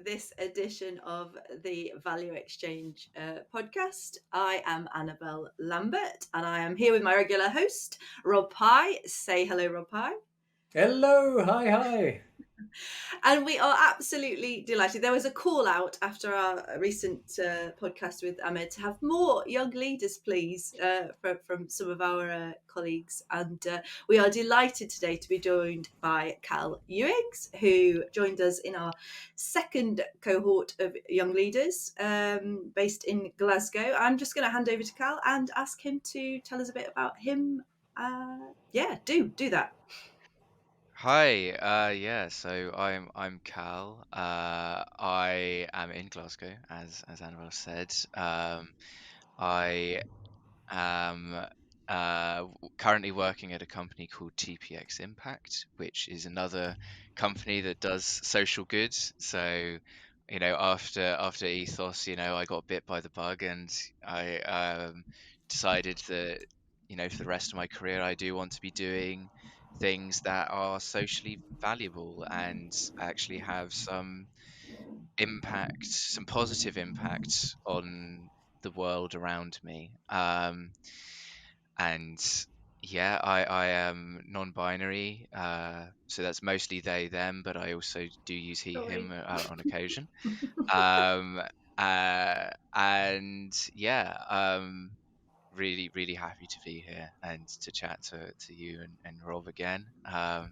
this edition of the Value Exchange podcast. I am Annabelle Lambert and I am here with my regular host, Rob Pye. Say hello, Rob Pye. Hello, hi. And we are absolutely delighted. There was a call out after our recent podcast with Ahmed to have more young leaders, please, from some of our colleagues. And we are delighted today to be joined by Cal Ewings, who joined us in our second cohort of young leaders based in Glasgow. I'm just going to hand over to Cal and ask him to tell us a bit about him. Do that. Hi, so I'm Cal. I am in Glasgow, as Annabelle said. I am currently working at a company called TPX Impact, which is another company that does social good. So, after Ethos, I got bit by the bug, and I decided that, for the rest of my career, I do want to be doing things that are socially valuable and actually have some impact, some positive impact on the world around me. And yeah, I am non-binary, so that's mostly they, them, but I also do use he, him on occasion. Um, and yeah, really, really happy to be here and to chat to you and Rob again. I've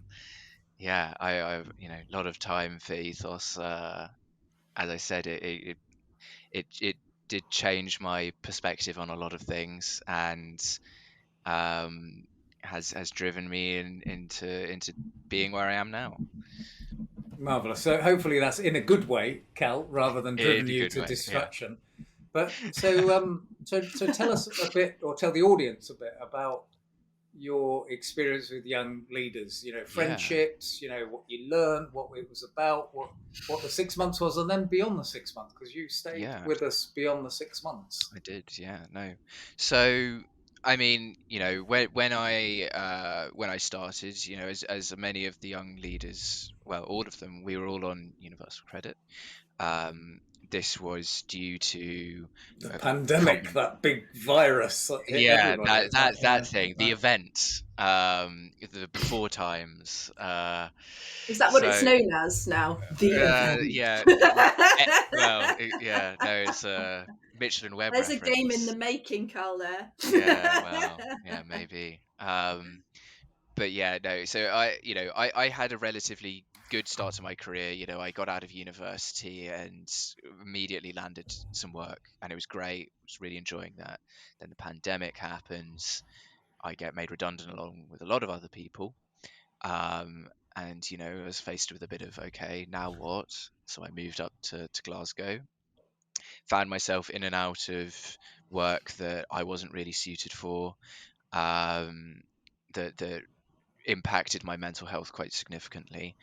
a lot of time for Ethos. As I said, it did change my perspective on a lot of things, and has driven me into being where I am now. Marvellous. So hopefully that's in a good way, Cal, rather than In driven a you good to way, yeah. distraction. But so tell us a bit, or tell the audience a bit about your experience with young leaders. Yeah. Friendships. What you learned, what it was about, what the 6 months was, and then beyond the 6 months, because you stayed Yeah, with us beyond the 6 months. I did. Yeah, no. So, I mean, when I started, as many of the young leaders, well, all of them, we were all on universal credit. Um, this was due to The a pandemic, problem. that big virus that hit Yeah, everybody. that It's that like, that thing, the event, the before times. Is that what it's So known as now? The event. yeah, yeah, no, it's a Michelin Web There's a game in reference. the making, Carl, there. Yeah, well, yeah, maybe. But yeah, no. So I had a relatively good start to my career. I got out of university and immediately landed some work, and it was great. I was really enjoying that. Then the pandemic happens. I get made redundant along with a lot of other people. And I was faced with a bit of, okay, now what? So I moved up to Glasgow, found myself in and out of work that I wasn't really suited for, um, that impacted my mental health quite significantly.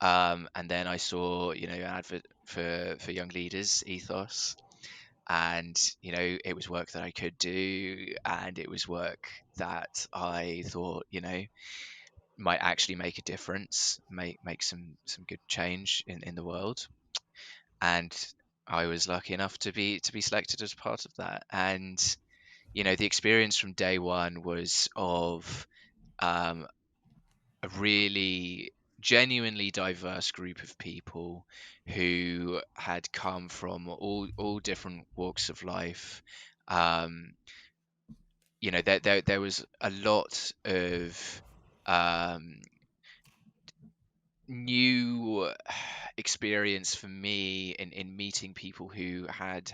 And then I saw, an advert for young leaders, Ethos, and it was work that I could do, and it was work that I thought, might actually make a difference, make some good change in the world. And I was lucky enough to be selected as part of that. And the experience from day one was of um, a really genuinely diverse group of people who had come from all different walks of life. Um, there was a lot of um, new experience for me in meeting people who had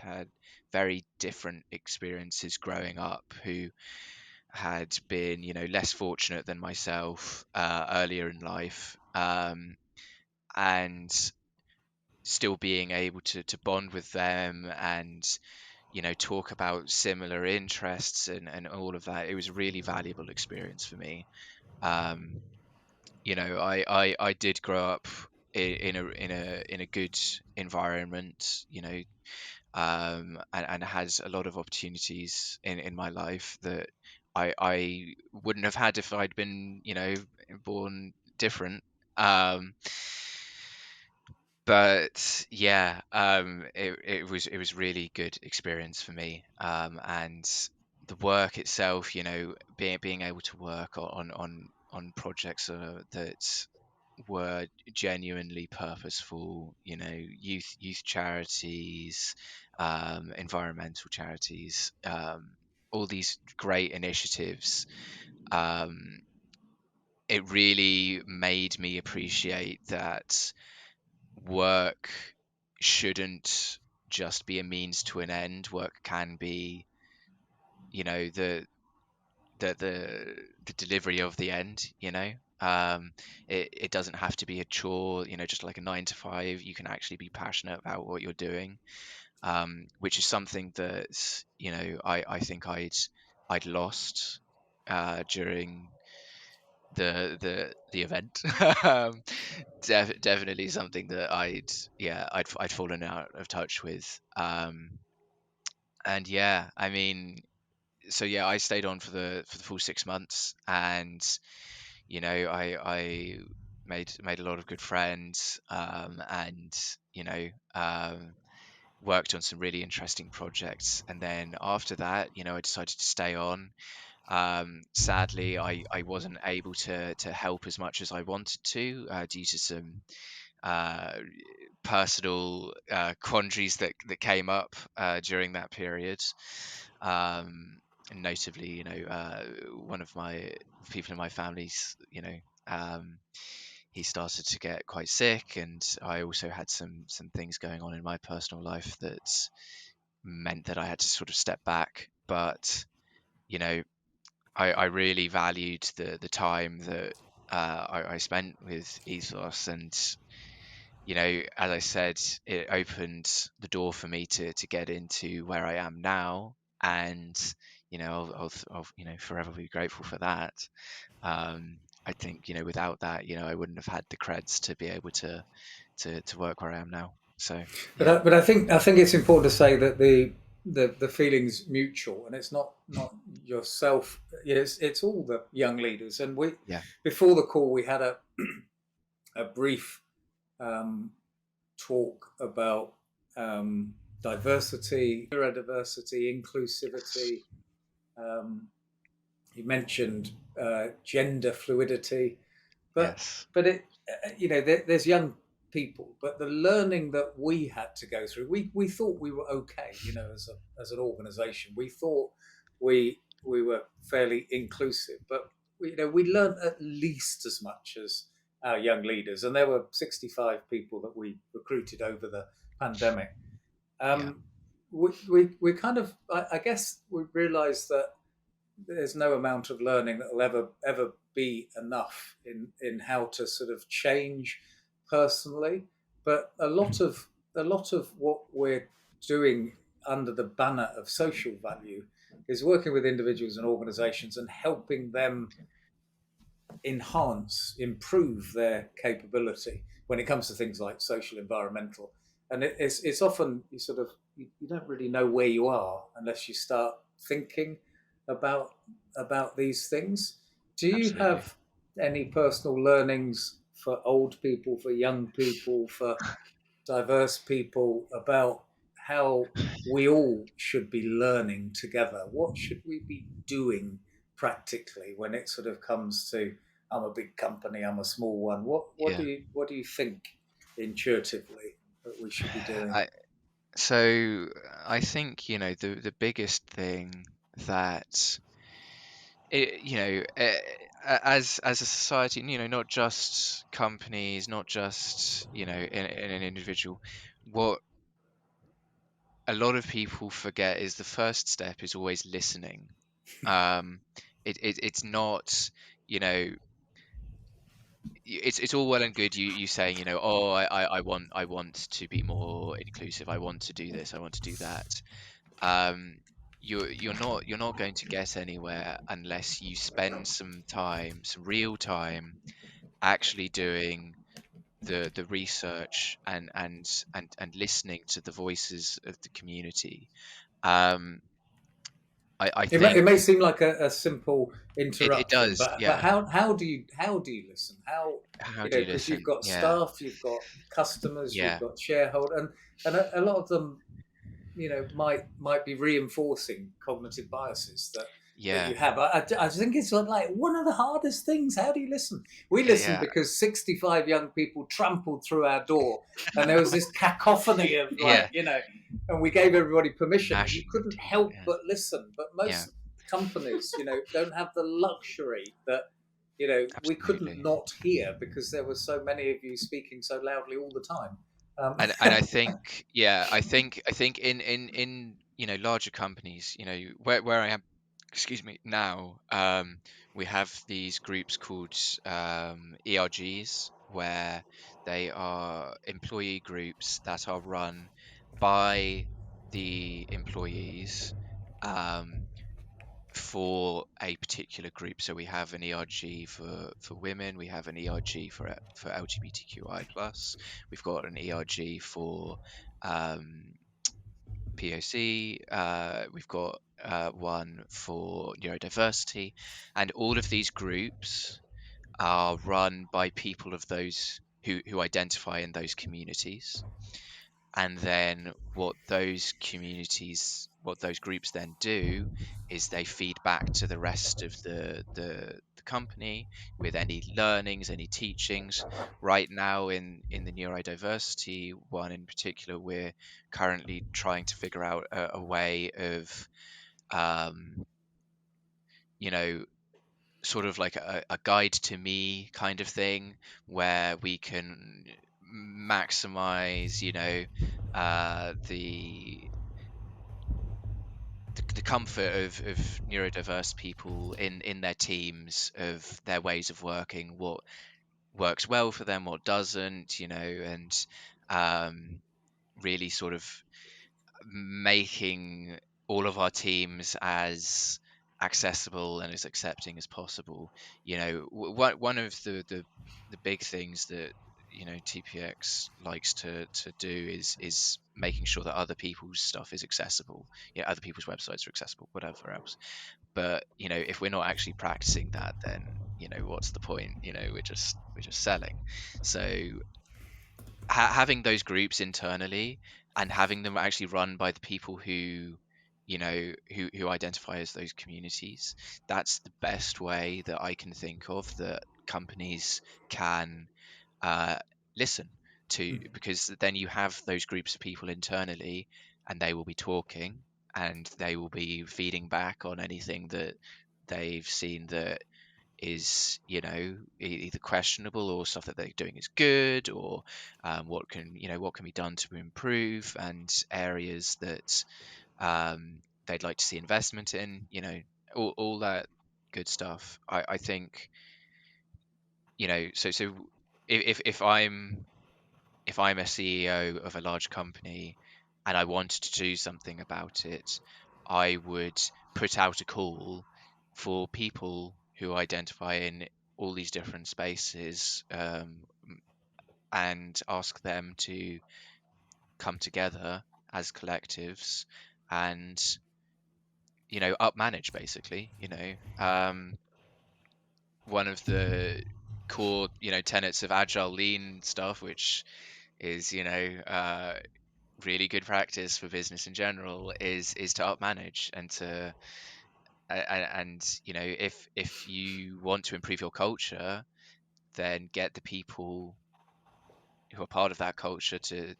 very different experiences growing up, who had been less fortunate than myself earlier in life, and still being able to bond with them and talk about similar interests and all of that. It was a really valuable experience for me. um, I did grow up in a good environment, and has a lot of opportunities in my life that I wouldn't have had if I'd been, born different. Um, but yeah, it was really good experience for me, and the work itself, being able to work on projects that were genuinely purposeful, youth charities, environmental charities, all these great initiatives. um, it really made me appreciate that work shouldn't just be a means to an end. Work can be, the delivery of the end. It doesn't have to be a chore, just like a 9 to 5. You can actually be passionate about what you're doing, which is something that, I think I'd lost during the event. um, Definitely something that I'd fallen out of touch with. And yeah, I mean, so yeah, I stayed on for the full 6 months, and I made a lot of good friends, and worked on some really interesting projects. And then after that, I decided to stay on. Sadly, I wasn't able to help as much as I wanted to, due to some uh, personal quandaries that came up during that period. And notably, one of my people in my family's, he started to get quite sick, and I also had some things going on in my personal life that meant that I had to sort of step back. But you know, I really valued the time that I spent with Ethos, and as I said, it opened the door for me to get into where I am now, and I'll forever be grateful for that. I think without that, I wouldn't have had the creds to be able to work where I am now. So yeah, But I think it's important to say that the feeling's mutual, and it's not yourself. It's all the young leaders. And we, yeah, before the call, we had a brief um, talk about diversity, neurodiversity, inclusivity. Um, you mentioned gender fluidity, but yes, there's young people, but the learning that we had to go through, we thought we were okay, as an organisation, we thought we were fairly inclusive, but we learned at least as much as our young leaders, and there were 65 people that we recruited over the pandemic. yeah, Um, we kind of, I guess, we realised that there's no amount of learning that will ever be enough in how to sort of change personally. But a lot of what we're doing under the banner of social value is working with individuals and organizations and helping them improve their capability when it comes to things like social, environmental. And it's often you don't really know where you are unless you start thinking about these things. Do you absolutely. have any personal learnings for old people, for young people, for diverse people about how we all should be learning together? What should we be doing practically when it sort of comes to, I'm a big company, I'm a small one. What Yeah. do you think intuitively that we should be doing? I So I think the biggest thing that as a society, not just companies, not just in an individual, what a lot of people forget is the first step is always listening. um it's not, you know it's all well and good you saying, oh, I want to be more inclusive, I want to do this, I want to do that. um you're not going to get anywhere unless you spend some real time actually doing the research, and listening to the voices of the community. um I It may, think it may seem like a simple it interruption, does. but Yeah. how do you listen? How, How you do know, you because you've listen? got Yeah. staff, you've got customers, you've Yeah. got shareholders, and a lot of them, you know, might be reinforcing cognitive biases that Yeah. you have. I think it's like one of the hardest things. How do you listen? We listened Yeah. because 65 young people trampled through our door, and there was this cacophony of, like, Yeah. you know, and we gave everybody permission, and you Gnashing of couldn't teeth. help Yeah. but listen. But Yeah. most companies, you know, don't have the luxury that, you know, we couldn't Absolutely. not hear because there were so many of you speaking so loudly all the time. And I think, yeah, I think in larger companies, where I am, excuse me, now, we have these groups called ERGs, where they are employee groups that are run by the employees, um, for a particular group. So we have an ERG for women, we have an ERG for LGBTQI plus, we've got an ERG for um, POC, we've got one for neurodiversity, and all of these groups are run by people of those who identify in those communities. And then what those groups then do is they feed back to the rest of the company with any learnings, any teachings. Right now in the neurodiversity one in particular, we're currently trying to figure out a way of um, you know sort of like a guide to me kind of thing, where we can maximize the comfort of neurodiverse people in their teams, of their ways of working, what works well for them, what doesn't, and um, really sort of making all of our teams as accessible and as accepting as possible. One of the big things that TPX likes to do is making sure that other people's stuff is accessible. Yeah, other people's websites are accessible, whatever else. But if we're not actually practicing that, then what's the point? We're just selling. So having those groups internally and having them actually run by the people who identify as those communities, that's the best way that I can think of that companies can uh, listen to, because then you have those groups of people internally, and they will be talking, and they will be feeding back on anything that they've seen that is either questionable, or stuff that they're doing is good, or what can be done to improve, and areas that they'd like to see investment in, all that good stuff. I think so if I'm a CEO of a large company and I wanted to do something about it, I would put out a call for people who identify in all these different spaces, and ask them to come together as collectives and up manage, basically. One of the core tenets of agile lean stuff, which is really good practice for business in general, is to up manage, and to and if you want to improve your culture, then get the people who are part of that culture to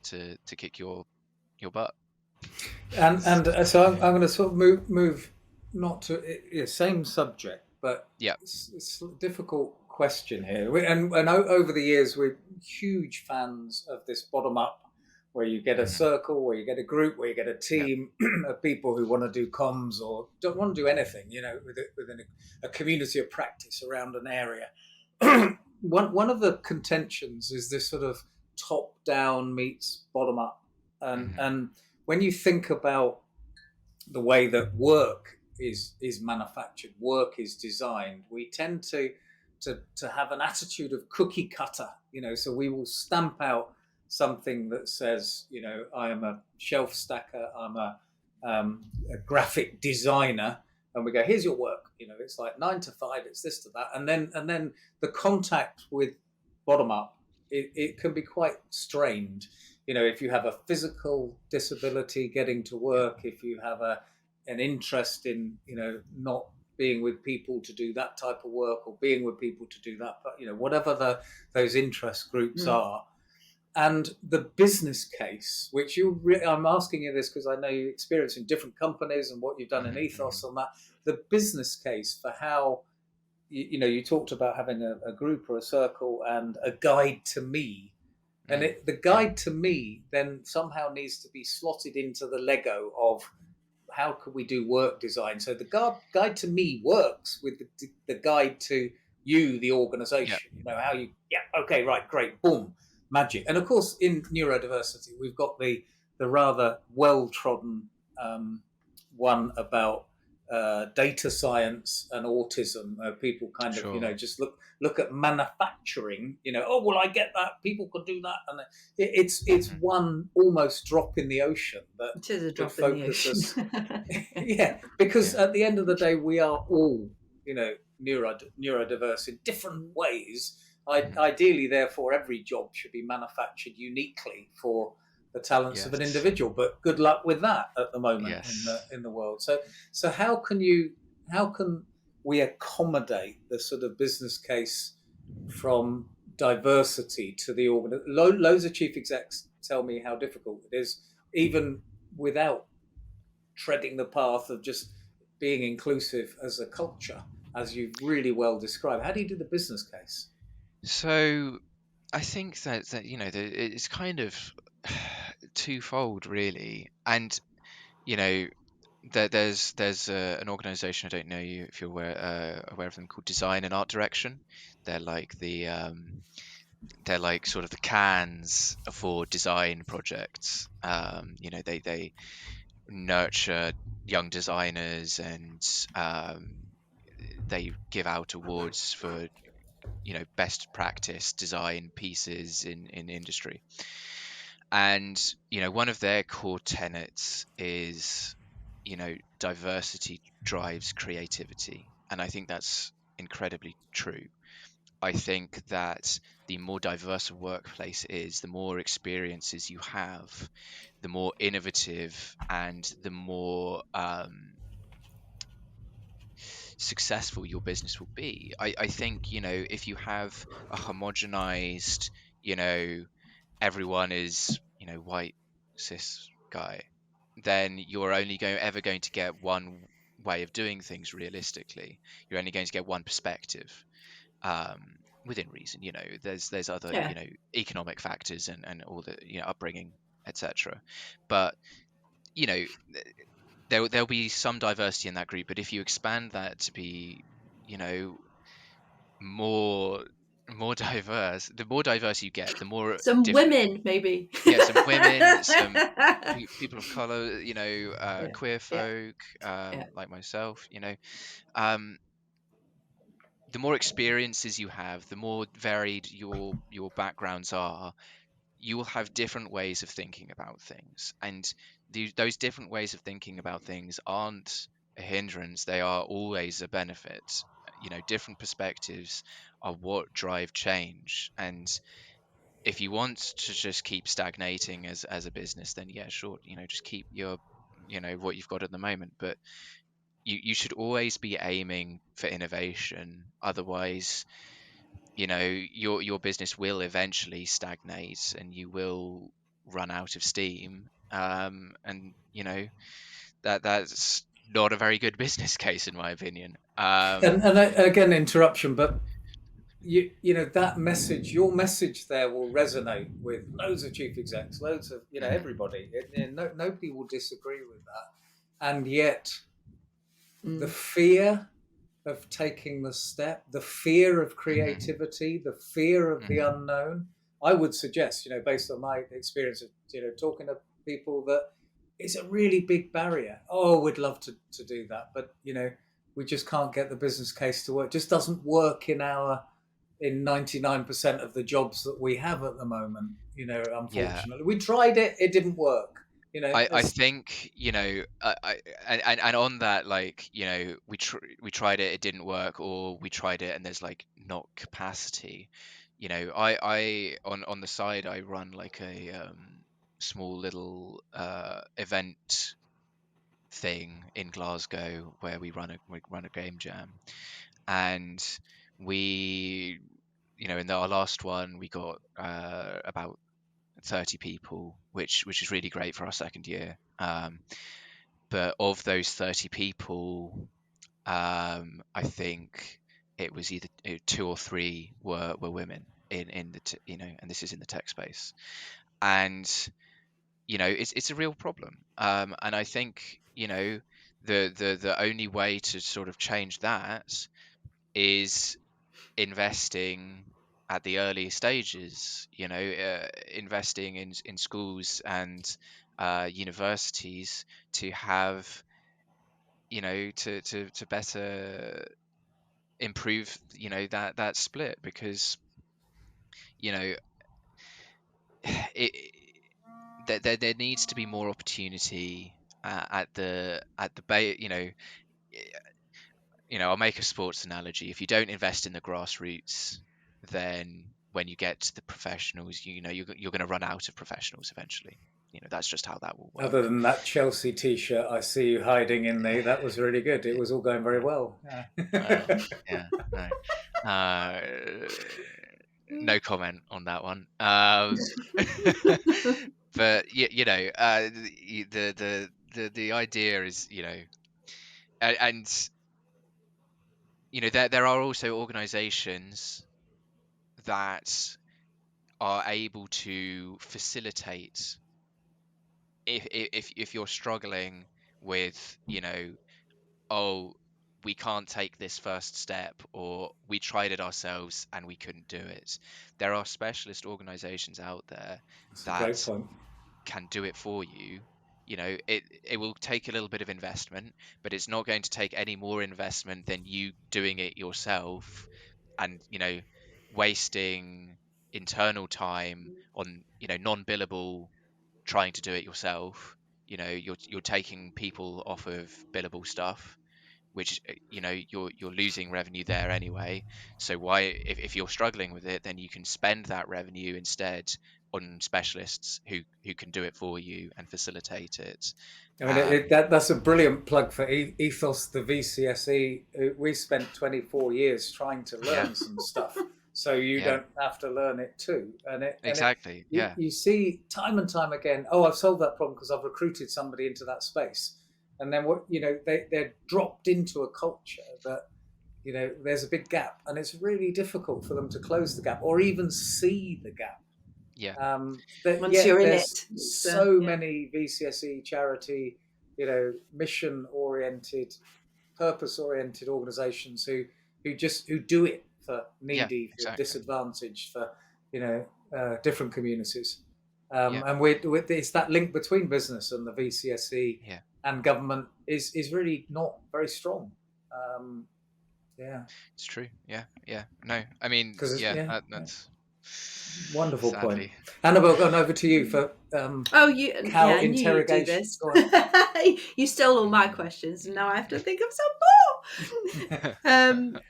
kick your butt. So I'm Yeah. going to sort of move not to same subject, but Yeah. it's a difficult question here. And over the years, we're huge fans of this bottom up, where you get a Hmm. circle, where you get a group, where you get a Yeah. team of people who want to do comms or don't want to do anything, within a community of practice around an area. One of the contentions is this sort of top down meets bottom up, Hmm. and when you think about the way that work is manufactured, work is designed, we tend to have an attitude of cookie cutter. So we will stamp out something that says, I am a shelf stacker, I'm a graphic designer, and we go, here's your work. It's like 9 to 5, it's this to that, and then the contact with bottom up, it can be quite strained. If you have a physical disability getting to work, if you have an interest in not being with people to do that type of work, or being with people to do that, but whatever those interest groups are. And the business case, which I'm asking you this because I know you experience in different companies and what you've done in Ethos on that. The business case for how, you talked about having a group or a circle and a guide to me. And the guide to me then somehow needs to be slotted into the Lego of how could we do work design. So the guide to me works with the guide to you, the organization. How you, okay, right, great, boom. Magic. And of course, in neurodiversity, we've got the rather well-trodden one about data science and autism. People kind of, just look at manufacturing. Oh, well, I get that. People could do that, and it's one almost drop in the ocean. It is a drop in the ocean. Yeah, because at the end of the day, we are all, neurodiverse in different ways. Ideally, therefore, every job should be manufactured uniquely for the talents of an individual. But good luck with that at the moment in the world. So how can we accommodate the sort of business case from diversity to the loads of chief execs tell me how difficult it is, even without treading the path of just being inclusive as a culture, as you've really well described. How do you do the business case? So I think that it's kind of twofold, really. And there's an organization, I don't know if you're aware of them, called Design and Art Direction. They're like they're like sort of the Cannes for design projects. They nurture young designers, and they give out awards for best practice design pieces in industry. And one of their core tenets is diversity drives creativity, and I think that's incredibly true. I think that the more diverse a workplace is, the more experiences you have, the more innovative and the more successful your business will be. I think if you have a homogenized, everyone is white cis guy, then you're only ever going to get one way of doing things. Realistically, you're only going to get one perspective, within reason. There's other economic factors and all the upbringing, etc. But there'll be some diversity in that group, but if you expand that to be more diverse, the more diverse you get, the more some women, maybe. Some women, some people of color, queer folk, like myself. The more experiences you have, the more varied your backgrounds are, you will have different ways of thinking about things, and those different ways of thinking about things aren't a hindrance, they are always a benefit. Different perspectives are what drive change. And if you want to just keep stagnating as a business, then sure, just keep your what you've got at the moment. But you should always be aiming for innovation, otherwise your business will eventually stagnate and you will run out of steam, and that's not a very good business case, in my opinion. And again, interruption, but that message, your message there will resonate with loads of chief execs, loads of everybody. Nobody will disagree with that. And yet the fear of taking the step, the fear of creativity, the fear of the unknown, I would suggest, based on my experience of talking to people, that it's a really big barrier. Oh, we'd love to do that, but we just can't get the business case to work. It just doesn't work in 99% of the jobs that we have at the moment. Unfortunately, we tried it; it didn't work. You know, I think, and on that, like, we tried it, it didn't work, or we tried it and there's like not capacity. I on the side I run like a small little event thing in Glasgow where we run a game jam, and we, in our last one we got about 30 people, which is really great for our second year. But of those 30 people, I think it was either two or three were women in and this is in the tech space, and it's a real problem. And I think the only way to sort of change that is investing at the early stages, investing in schools and universities to have, to better improve, that split, because, you know, it, there needs to be more opportunity at the base. I'll make a sports analogy. If you don't invest in the grassroots, then when you get to the professionals, you're going to run out of professionals eventually. That's just how that will other work. than that Chelsea T-shirt I see you hiding in there, that was really good. It was all going very well. Well, yeah, no, uh, no comment on that one. But the idea is, and there are also organizations that are able to facilitate, if you're struggling with, oh, we can't take this first step, or we tried it ourselves and we couldn't do it. There are specialist organizations out there That's a great that point. can do it for you. It will take a little bit of investment, but it's not going to take any more investment than you doing it yourself, and wasting internal time on non-billable, trying to do it yourself. You're taking people off of billable stuff, which, you're losing revenue there anyway. So why, if you're struggling with it, then you can spend that revenue instead on specialists who can do it for you and facilitate it. I mean, that's a brilliant plug for Ethos, the VCSE. We spent 24 years trying to Yeah, learn some stuff, so you yeah, don't have to learn it too. exactly. Yeah, You see time and time again. Oh, I've solved that problem because I've recruited somebody into that space, and then they're dropped into a culture that there's a big gap, and it's really difficult for them to close the gap or even see the gap. yeah, But Once yet you're in there's it, it's so yeah. many VCSE charity, mission oriented, purpose oriented organizations who do it for yeah, needy, for exactly. disadvantaged, for different communities. Yeah, And it's that link between business and the VCSE yeah, and government is really not very strong. Um, yeah, it's true. Yeah, yeah. No, I mean, because yeah, yeah. that's Wonderful point. sadly. Annabelle, going over to you for Oh, cow I knew you'd do interrogation. this. Go on. You stole all my questions, and now I have to think of some more.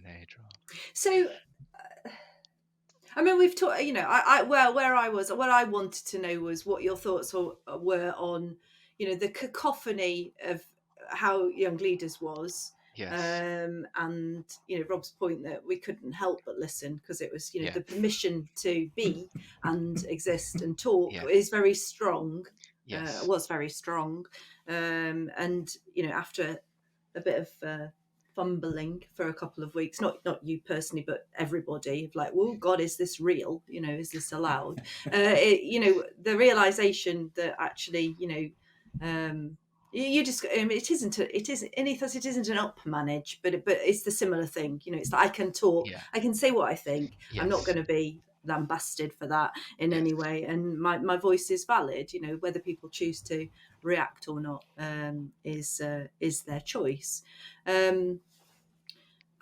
Nedra. So, I mean, we've talked. Where I was, what I wanted to know was what your thoughts were on, the cacophony of how Young Leaders was, Yes. and Rob's point that we couldn't help but listen because it was, Yeah. the permission to be and exist and talk Yeah. is very strong. Yes. Was very strong, and after a bit of fumbling for a couple of weeks, not you personally, but everybody, like, oh God, is this real? Is this allowed? The realization that actually, you just, it isn't in ethos, it isn't an up manage, but it's the similar thing. It's that I can talk, Yeah. I can say what I think. I'm not Yes. going to be lambasted for that in Yes. any way, and my voice is valid. Whether people choose to react or not is their choice.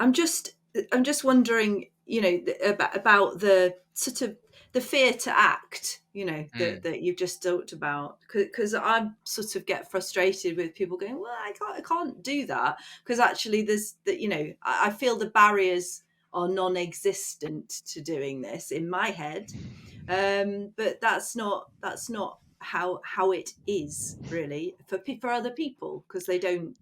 I'm just wondering, about the sort of the fear to act, Mm. that you've just talked about. Because I sort of get frustrated with people going, well, I can't do that, because actually there's that, I feel the barriers are non-existent to doing this in my head. But that's not how it is really for other people, because they don't,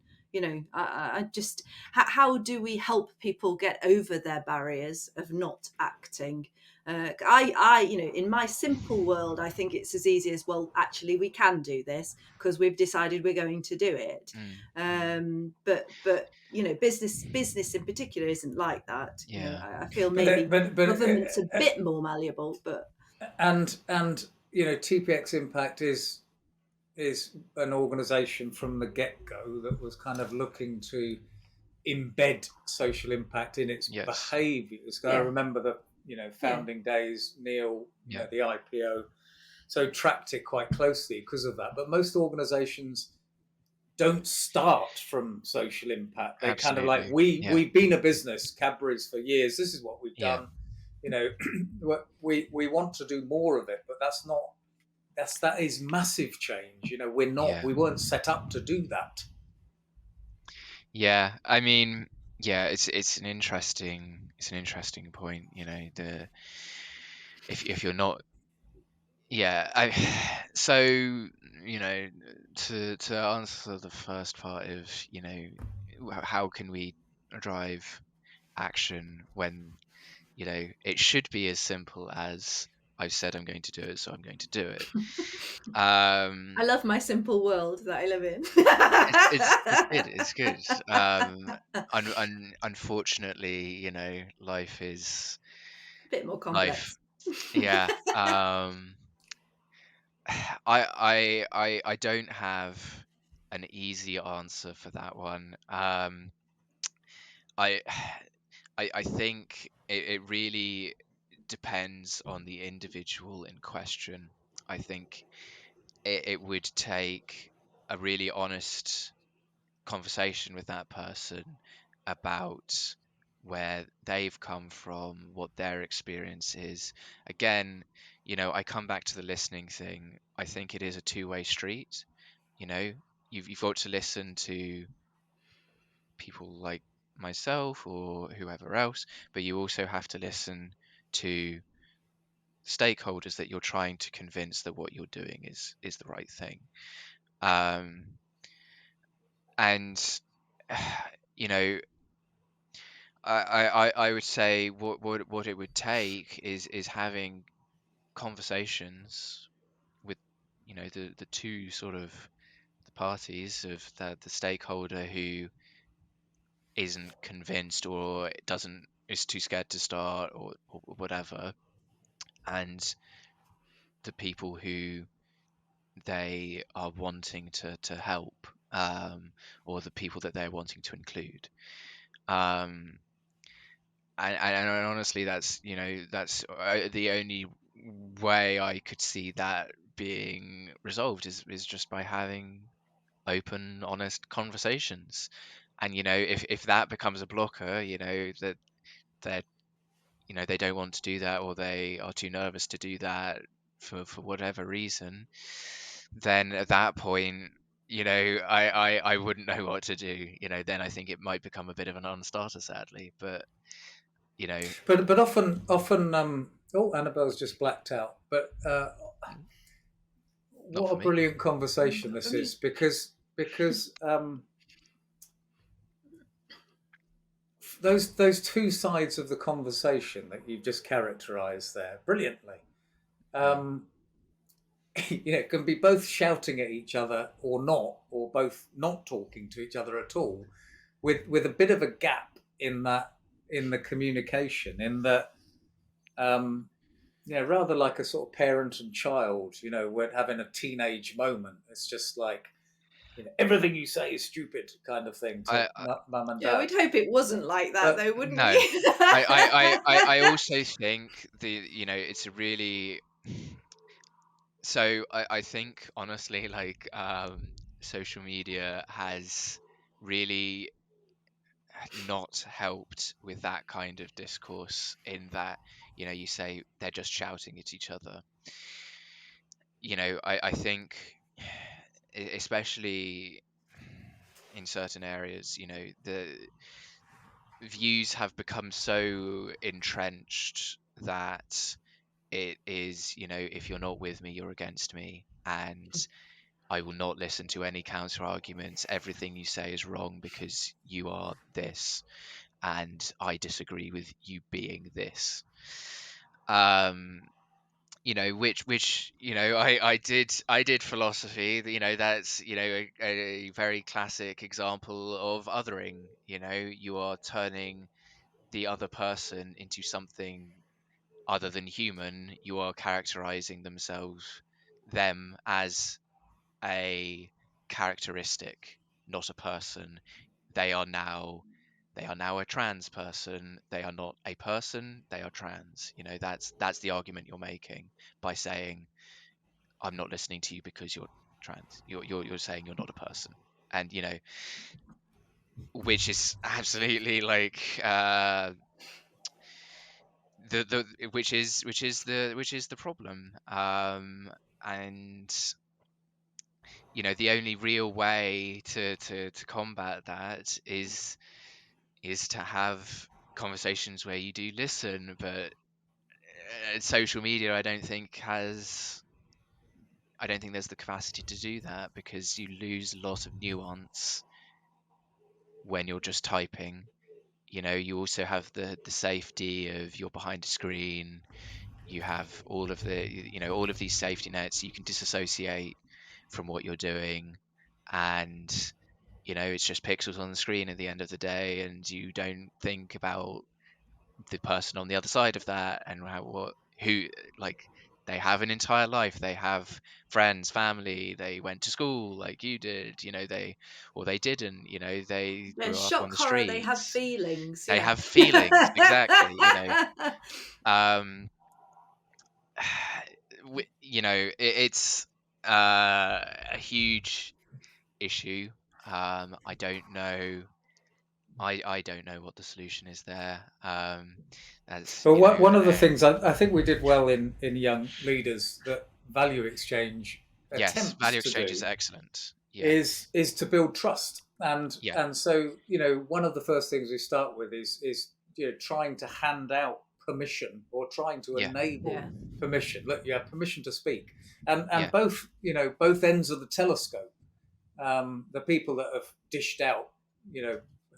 I just, how do we help people get over their barriers of not acting? In my simple world, I think it's as easy as, well, actually we can do this because we've decided we're going to do it. But business in particular isn't like that. Yeah. I feel But maybe government's a bit more malleable, but and TPX Impact is an organisation from the get-go that was kind of looking to embed social impact in its Yes. behaviours. I Yeah. remember the founding days, Neil, the IPO, so tracked it quite closely because of that. But most organisations don't start from social impact. They kind of like, Absolutely. we've been a business, Cadbury's, for years. This is what we've Yeah. done. We want to do more of it, but that is massive change. We weren't set up to do that. Yeah, I mean, yeah, it's an interesting point. If you're not, so to answer the first part of how can we drive action when it should be as simple as, I've said I'm going to do it, so I'm going to do it. I love my simple world that I live in. It's good. Unfortunately, life is A bit more life. complex. Yeah. I don't have an easy answer for that one. I I think it really depends on the individual in question. I think it would take a really honest conversation with that person about where they've come from, what their experience is. Again, I come back to the listening thing. I think it is a two-way street. You've got to listen to people like myself or whoever else, but you also have to listen to stakeholders that you're trying to convince that what you're doing is the right thing. And you know I would say what it would take is having conversations with the two sort of the parties of the stakeholder who isn't convinced or is too scared to start or whatever, and the people who they are wanting to help, or the people that they're wanting to include. um and honestly, that's the only way I could see that being resolved is just by having open, honest conversations. And if that becomes a blocker, that they're they don't want to do that, or they are too nervous to do that for whatever reason, then at that point, I wouldn't know what to do. Then I think it might become a bit of a non-starter, sadly. But But often oh, Annabelle's just blacked out. But not what for a me. brilliant conversation Not for this me. is, because those two sides of the conversation that you've just characterised there brilliantly. It can be both shouting at each other or not, or both not talking to each other at all, with a bit of a gap in the communication, in that rather like a sort of parent and child, we're having a teenage moment. It's just like, everything you say is stupid kind of thing to mum and dad. Yeah, we'd hope it wasn't like that, though, wouldn't No, we? I also think it's a really, so I think honestly, like, social media has really not helped with that kind of discourse, in that, you say they're just shouting at each other. I think, especially in certain areas, the views have become so entrenched that it is, if you're not with me, you're against me, and I will not listen to any counter arguments. Everything you say is wrong because you are this, and I disagree with you being this. Which I did philosophy. That's a very classic example of othering. You are turning the other person into something other than human. You are characterizing them as a characteristic, not a person. They are now a trans person. They are not a person, they are trans. That's the argument you're making by saying I'm not listening to you because you're trans. You're saying you're not a person. And which is absolutely like the which is the problem. And the only real way to combat that is to have conversations where you do listen. But social media, I don't think there's the capacity to do that, because you lose a lot of nuance when you're just typing. You also have the safety of you're behind a screen. You have all of these safety nets. You can disassociate from what you're doing, and it's just pixels on the screen at the end of the day, and you don't think about the person on the other side of that, and who, like, they have an entire life. They have friends, family. They went to school like you did. They didn't. They And grew up on shock the horror, they have streets. feelings. They Yeah. have feelings, exactly. Um, it's a huge issue. I don't know. I don't know what the solution is there. As But one of the things I think we did well in Young Leaders that Value Exchange yes, attempts value to exchange is do excellent. Yeah, is to build trust. And yeah, and so one of the first things we start with is trying to hand out permission, or trying to yeah, enable Yeah. permission. Look, you have permission to speak, and yeah, both ends of the telescope. The people that have dished out,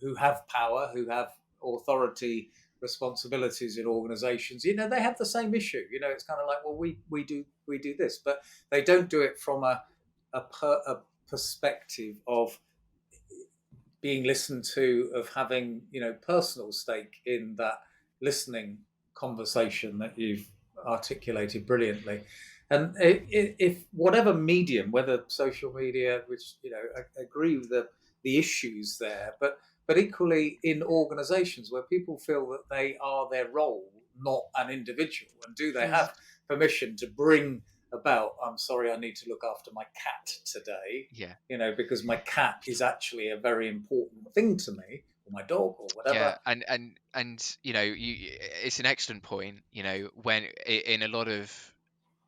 who have power, who have authority, responsibilities in organizations, they have the same issue. It's kind of like, well, we do this, but they don't do it from a perspective of being listened to, of having personal stake in that listening conversation that you've articulated brilliantly. And if whatever medium, whether social media, which I agree with the issues there, but equally in organisations where people feel that they are their role, not an individual, and do they have permission to bring about, I'm sorry, I need to look after my cat today, yeah, because my cat is actually a very important thing to me, or my dog, or whatever. yeah. And it's an excellent point. When in a lot of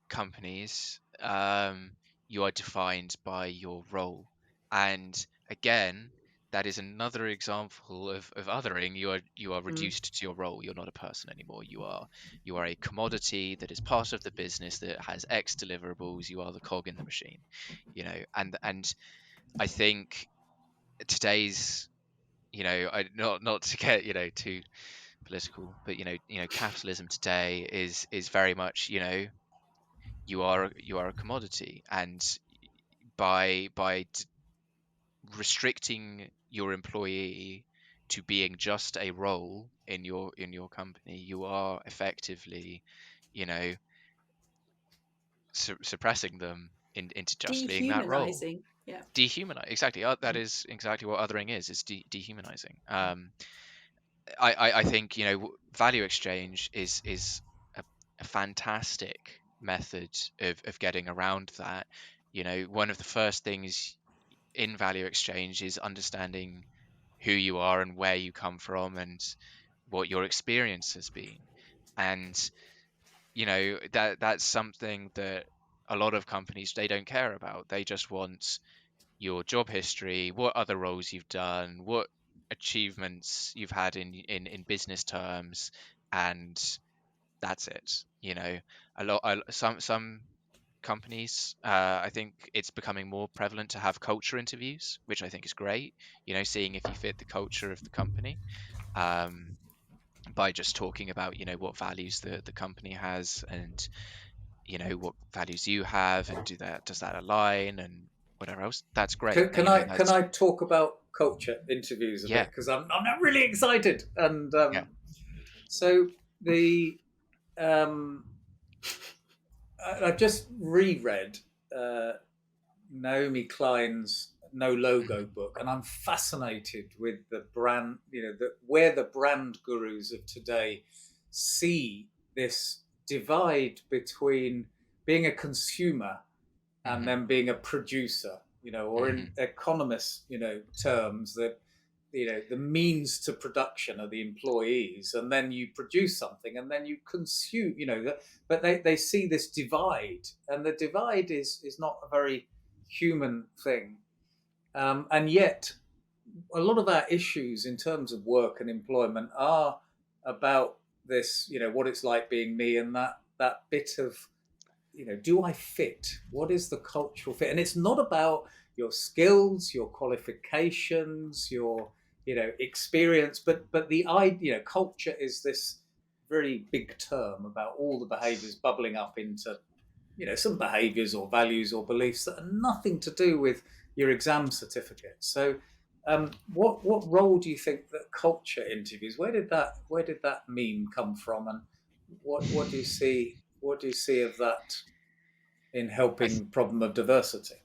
companies, you are defined by your role. And again, that is another example of othering. You are reduced to your role. You're not a person anymore. You are a commodity that is part of the business that has X deliverables. You are the cog in the machine. And I think today's, not to get too political, but capitalism today is very much, you are a commodity, and by restricting your employee to being just a role in your company, you are effectively, you know suppressing them into just being that role. Dehumanizing. Yeah. Dehumanize, exactly. That Mm. is exactly what othering is dehumanizing. I think, value exchange is a fantastic method of getting around that. One of the first things in value exchange is understanding who you are and where you come from and what your experience has been. And that's something that a lot of companies, they don't care about. They just want your job history, what other roles you've done, what achievements you've had in business terms, and that's it. Some companies, I think it's becoming more prevalent to have culture interviews, which I think is great. Seeing if you fit the culture of the company, um, by just talking about what values the company has, and what values you have, and does that align, and whatever else. That's great. Can That's I talk about culture interviews a yeah, bit, because I'm not really excited. And yeah. so the I've just reread uh, Naomi Klein's No Logo Mhm, book, and I'm fascinated with the brand, where the brand gurus of today see this divide between being a consumer and mhm, then being a producer, or in mhm, economist, terms, that the means to production are the employees, and then you produce something and then you consume, but they see this divide, and the divide is not a very human thing. And yet a lot of our issues in terms of work and employment are about this, what it's like being me, and that bit of, do I fit? What is the cultural fit? And it's not about your skills, your qualifications, your experience, but the idea, culture is this very big term about all the behaviours bubbling up into some behaviours or values or beliefs that are nothing to do with your exam certificate. So what role do you think that culture interviews? Where did that meme come from, and what do you see? What do you see of that in I th- helping problem of diversity?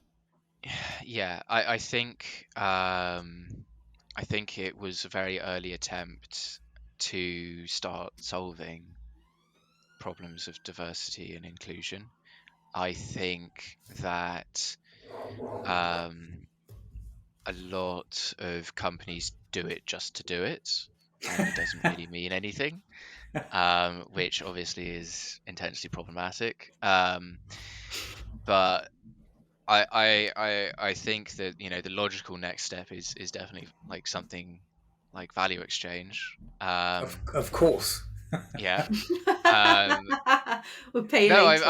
yeah, I think it was a very early attempt to start solving problems of diversity and inclusion. I think that um, a lot of companies do it just to do it, and it doesn't really mean anything, which obviously is intensely problematic. But I think that the logical next step is definitely like something like value exchange. Of course. Yeah. Um, We'll pay no, later.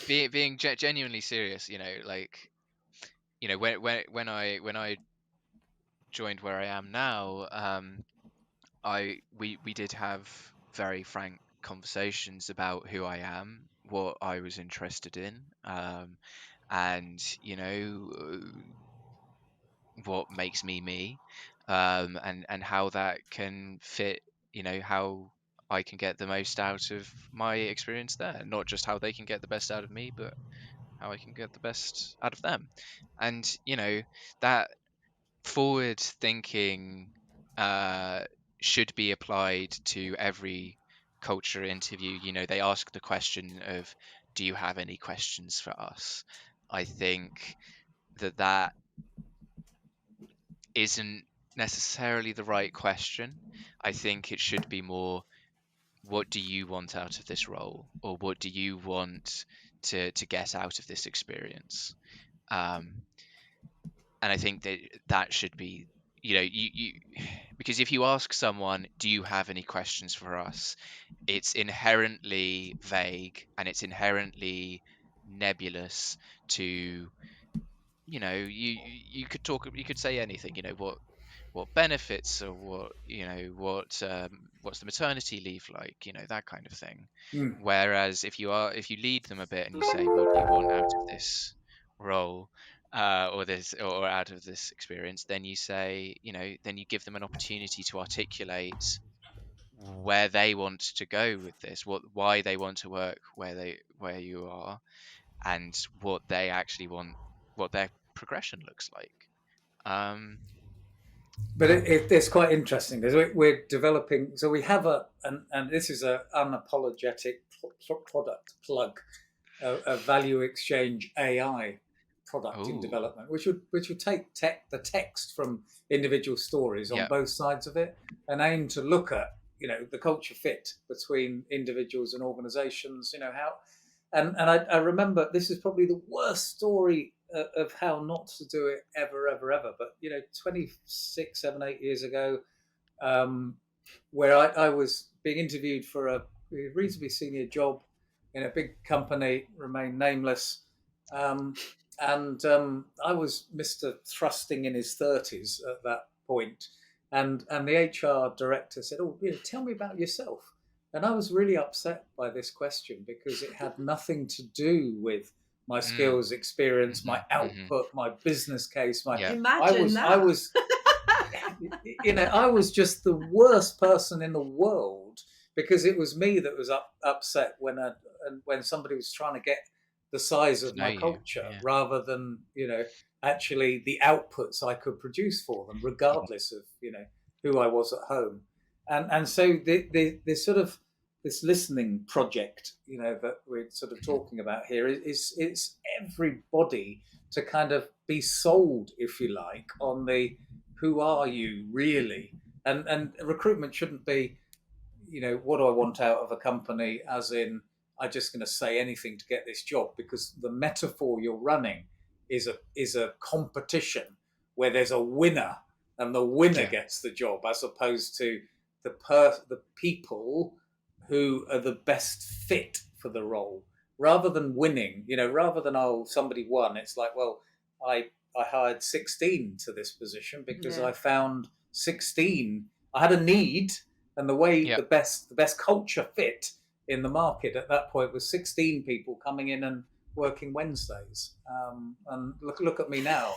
be, being genuinely serious. Like when I joined where I am now, I we did have very frank conversations about who I am, what I was interested in, and what makes me me, and how that can fit, how I can get the most out of my experience there, not just how they can get the best out of me, but how I can get the best out of them. And that forward thinking uh, should be applied to every culture interview. They ask the question of, do you have any questions for us? I think that isn't necessarily the right question. I think it should be more, what do you want out of this role, or what do you want to get out of this experience? Um, and I think that should be, you because if you ask someone, do you have any questions for us, it's inherently vague and it's inherently nebulous to, you could talk, you could say anything, what benefits, or what's the maternity leave like, that kind of thing. Mm. Whereas if you lead them a bit and you say, what do you want out of this role, or out of this experience, then you say, then you give them an opportunity to articulate where they want to go with this, why they want to work where you are, and what they actually want, what their progression looks like. um But it's quite interesting because we're developing. So we have and this is a unapologetic product plug, a value exchange AI product in Ooh. development, which would take the text from individual stories on Yeah. both sides of it and aim to look at, the culture fit between individuals and organizations, how. And I remember, this is probably the worst story of how not to do it ever, ever, ever. But 26, 7, 8 years ago, where I was being interviewed for a reasonably senior job in a big company, remain nameless, and I was Mr. Thrusting in his 30s at that point, and the HR director said, "Oh, tell me about yourself." And I was really upset by this question because it had nothing to do with my Mm. skills, experience, my Mm-hmm. output, my business case. Yeah. Imagine I that. was, I was just the worst person in the world because it was me that was upset when somebody was trying to get the size To of know my you. culture Yeah. rather than actually the outputs I could produce for them, regardless of who I was at home. And so the sort of this listening project that we're sort of Mhm. talking about here is it's everybody to kind of be sold, if you like, on the who are you really. And recruitment shouldn't be what do I want out of a company, as in I'm just going to say anything to get this job, because the metaphor you're running is a competition where there's a winner and the winner Yeah. gets the job, as opposed to the people who are the best fit for the role, rather than winning. Rather than, oh, somebody won, it's like, well, I hired 16 to this position because Yeah. I found 16. I had a need, and the way Yeah. the best culture fit in the market at that point was 16 people coming in and working Wednesdays. And look at me now.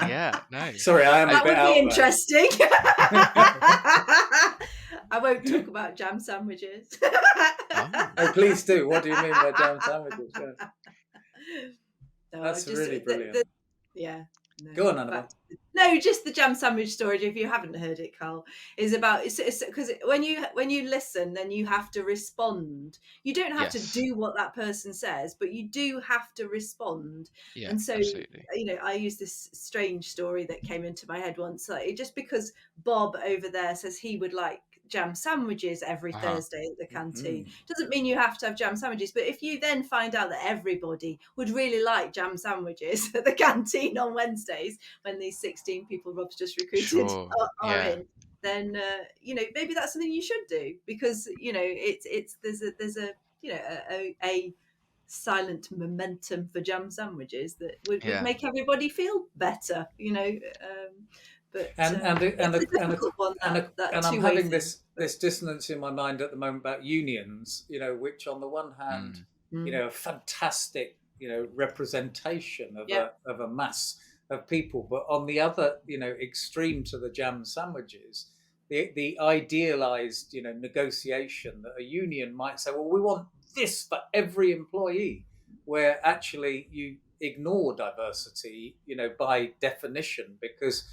Yeah. No. Sorry, I am a That bit would be out interesting. I won't talk about jam sandwiches. Oh. Oh, please do. What do you mean by jam sandwiches? Yeah. No, That's just really brilliant. yeah. No, Go on, Annabelle. no, just the jam sandwich story. If you haven't heard it, Carl, is about it's because when you listen, then you have to respond. You don't have to Yes. do what that person says, but you do have to respond. Yeah. And so, Absolutely. I use this strange story that came into my head once. Like, just because Bob over there says he would like jam sandwiches every Uh-huh. Thursday at the canteen Mm. doesn't mean you have to have jam sandwiches. But if you then find out that everybody would really like jam sandwiches at the canteen on Wednesdays, when these 16 people Rob's just recruited Sure. are Yeah. in, then maybe that's something you should do, because it's there's a a silent momentum for jam sandwiches that would Yeah. make everybody feel better, but it's a difficult one, that and I'm two-way having thing. this dissonance in my mind at the moment about unions, which on the one hand, Mm. a fantastic, representation of Yeah. a mass of people, but on the other, extreme to the jam sandwiches, the idealized, negotiation that a union might say, well, we want this for every employee, where actually you ignore diversity, by definition, because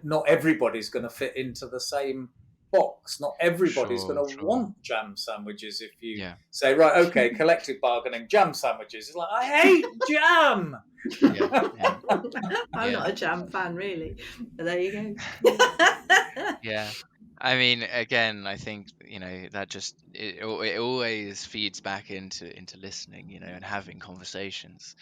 not everybody's going to fit into the same box. Not everybody's going Sure. to Sure. want jam sandwiches if you Yeah. say, right, okay, collective bargaining, jam sandwiches. It's like, I hate jam. Yeah. Yeah. I'm Yeah. not a jam fan, really, but there you go. Yeah. I mean, again, I think that just it always feeds back into listening, and having conversations.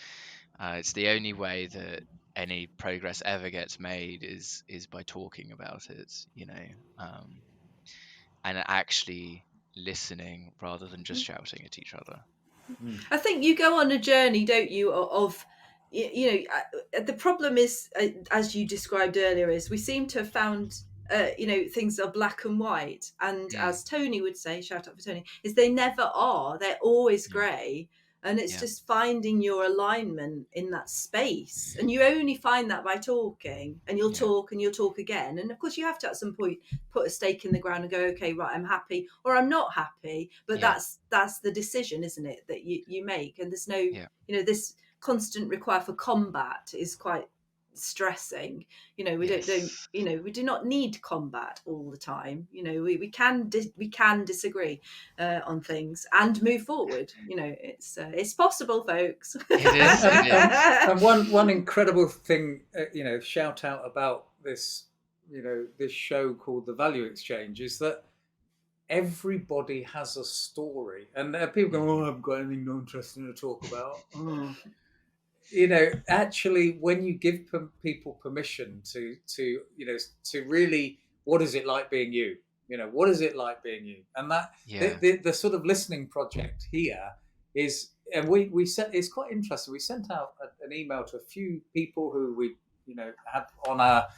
It's the only way that any progress ever gets made is by talking about it, and actually listening rather than just shouting at each other. I think you go on a journey, don't you, of the problem is, as you described earlier, is we seem to have found things are black and white, and Mm. as Tony would say, shout out for Tony, is they never are. They're always Yeah. grey. And it's Yeah. just finding your alignment in that space, and you only find that by talking, and you'll Yeah. talk and you'll talk again, and of course you have to at some point put a stake in the ground and go, okay, right, I'm happy or I'm not happy, but Yeah. that's the decision, isn't it, that you make. And there's no Yeah. this constant require for combat is quite stressing. You know, we Yes. don't you know, we do not need combat all the time. You know, we can disagree on things and move forward. You know, it's possible, folks. It is. And, It is. and one incredible thing, you know, shout out about this, you know, this show called The Value Exchange, is that everybody has a story, and people go, "Oh, I haven't got anything interesting to talk about." Oh. You know, actually, when you give people permission to you know, to really, what is it like being you? You know, what is it like being you? And that Yeah. the sort of listening project here is, and we sent, it's quite interesting. We sent out an email to a few people who we, you know, had on our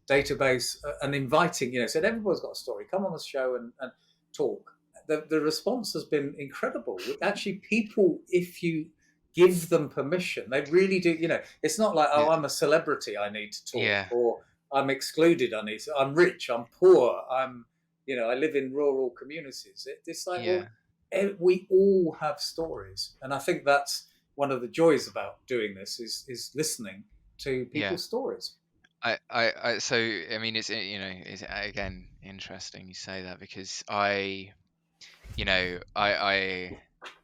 database, and inviting, you know, said everybody's got a story, come on the show and talk. The response has been incredible. Actually, people, if you give them permission, they really do. You know, it's not like, oh, I'm a celebrity, I need to talk, Yeah. or I'm excluded, I need to, I'm rich, I'm poor, I'm, you know, I live in rural communities. It's like, Yeah. well, we all have stories, and I think that's one of the joys about doing this is listening to people's stories. So I mean, it's, you know, it's again interesting you say that, because you know, I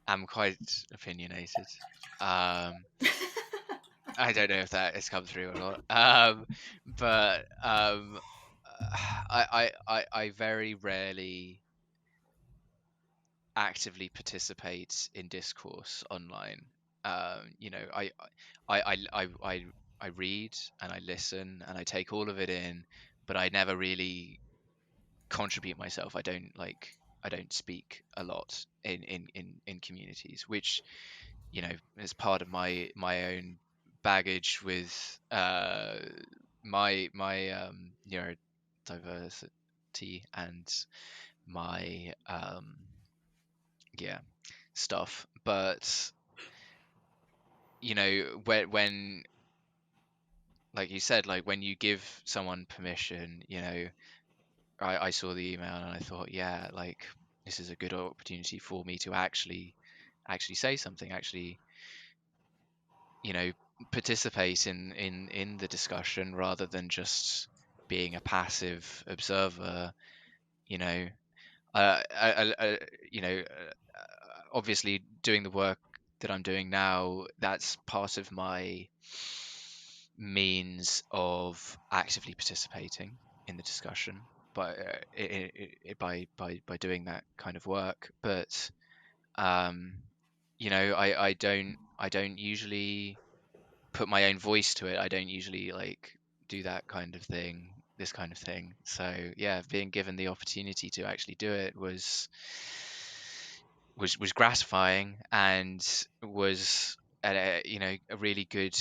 am quite opinionated. I don't know if that has come through or not. But I very rarely actively participate in discourse online. You know, I read and I listen and I take all of it in, but I never really contribute myself. I don't speak a lot in communities, which, you know, is part of my own baggage with my neurodiversity and my yeah stuff. But you know, when like you said, like when you give someone permission, you know, I saw the email and I thought, yeah, like this is a good opportunity for me to actually say something, actually, you know, participate in the discussion rather than just being a passive observer. You know, you know, obviously doing the work that I'm doing now, that's part of my means of actively participating in the discussion, but by doing that kind of work. But you know, I don't usually put my own voice to it. I don't usually like do that kind of thing, this kind of thing. So yeah, being given the opportunity to actually do it was gratifying, and was you know, a really good,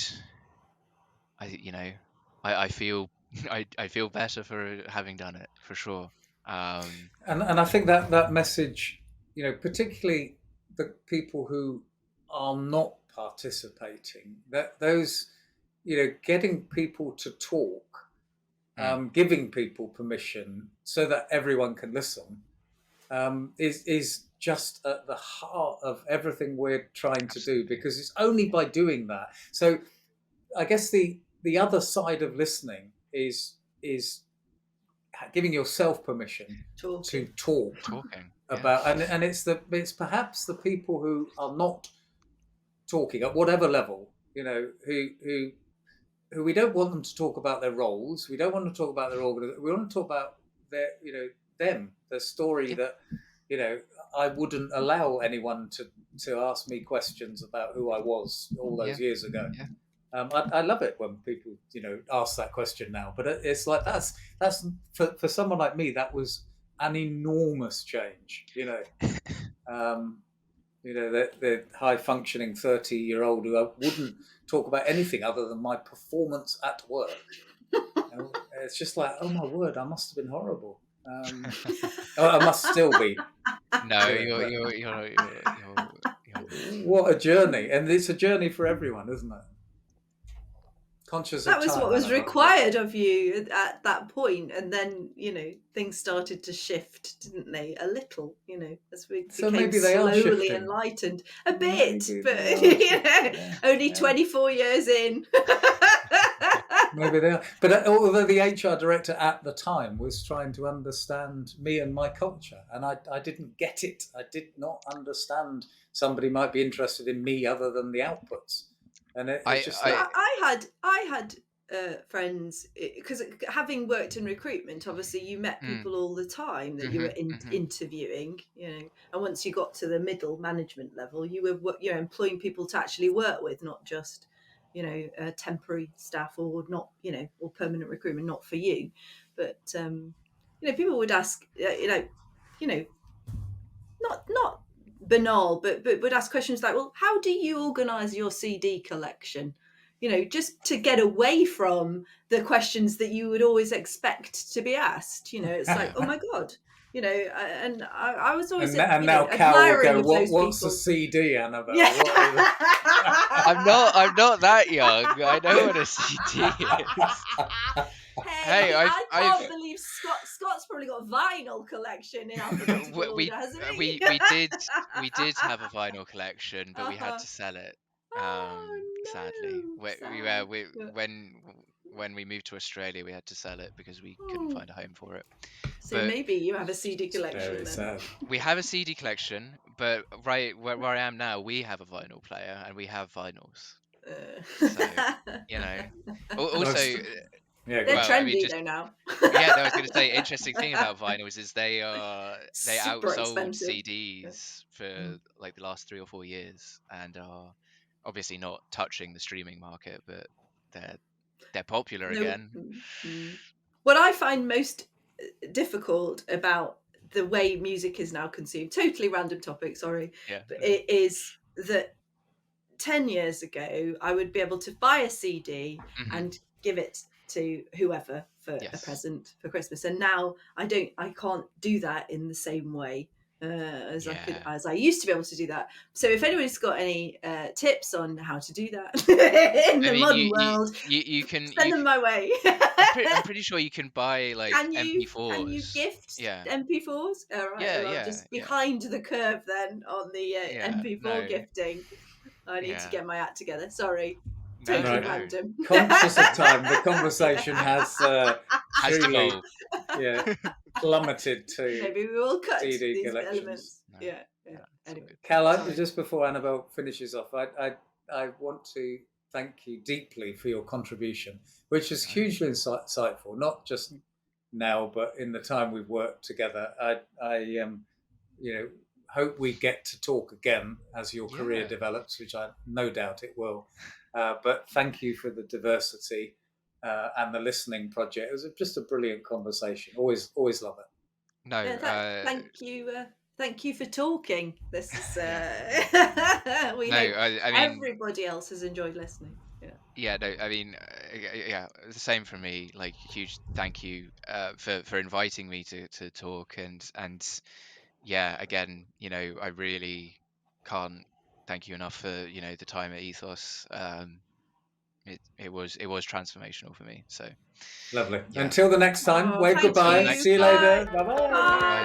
you know, I feel I feel better for having done it, for sure. And I think that message, you know, particularly the people who are not participating, that those, you know, getting people to talk, giving people permission so that everyone can listen, is just at the heart of everything we're trying to do, because it's only by doing that. So I guess the other side of listening is giving yourself permission to talk Talking, about, and it's perhaps the people who are not talking at whatever level, you know, who we don't want them to talk about their roles, we don't want to talk about their organization, we want to talk about their, you know, them, the story yeah, that, you know, I wouldn't allow anyone to ask me questions about who I was all those years ago. yeah. I love it when people, you know, ask that question now, but it's like that's for someone like me, that was an enormous change, you know. You know, the high functioning 30-year-old who wouldn't talk about anything other than my performance at work. You know, it's just like, oh my word, I must have been horrible. I must still be. No, You know, you're what a journey, and it's a journey for everyone, isn't it? Conscious That of was time, what was Annabelle. required of you at that point, and then, you know, things started to shift, didn't they? A little, you know, as we So became maybe they are slowly shifting. enlightened a bit, Maybe but they are you know, shifting. Yeah, only yeah. 24 years in. Maybe they are. But although the HR director at the time was trying to understand me and my culture, and I didn't get it. I did not understand somebody might be interested in me other than the outputs. And it's just like, I had friends, because having worked in recruitment, obviously you met people all the time that you were interviewing, you know, and once you got to the middle management level, you were, you know, employing people to actually work with, not just, you know, temporary staff, or not, you know, or permanent recruitment, not for you. But you know, people would ask, you know, not banal, but would ask questions like, well, how do you organize your CD collection? You know, just to get away from the questions that you would always expect to be asked. You know, it's like, oh my God, you know, and I was always, and now Cal would go, what's a CD, Annabelle? Yeah. I'm not that young. I know what a CD is. Hey, I can't believe Scott's probably got a vinyl collection in alphabetical order, hasn't he? we did have a vinyl collection, but we had to sell it. Sadly, when we moved to Australia, we had to sell it because we couldn't find a home for it. So but maybe you have a CD collection. Very sad. We have a CD collection, but right where I am now, we have a vinyl player and we have vinyls. So, you know, also. Yeah, they're trendy though now. Yeah, I was going to say, interesting thing about vinyls is they outsold CDs for like the last 3 or 4 years, and are obviously not touching the streaming market, but they're popular again. What I find most difficult about the way music is now consumed, totally random topic, sorry, but it is that 10 years ago I would be able to buy a CD and give it to whoever for a present for Christmas, and now I can't do that in the same way as I used to be able to do that. So if anybody's got any tips on how to do that in the modern world, you can send them my way. I'm pretty sure you can buy like MP4s. Can you gift MP4s? All right, I'm just behind the curve then on the MP4 gifting. I need to get my act together. Sorry. Totally random. Conscious of time, the conversation has truly plummeted to maybe we will cut CD these collections. Elements. Yeah. Anyway, Cal, just before Annabelle finishes off, I want to thank you deeply for your contribution, which is hugely insightful, not just now, but in the time we've worked together. I you know, hope we get to talk again as your career develops, which I no doubt it will. But thank you for the diversity and the listening project. It was just a brilliant conversation. Always love it. No, thank you for talking. This is everybody else has enjoyed listening. Yeah, no, I mean, the same for me. Like, huge thank you for inviting me to talk, and yeah, again, you know, I really can't thank you enough for, you know, the time at Ethos. It was transformational for me. So lovely. Until the next time, wave goodbye. You. See you later. Bye bye.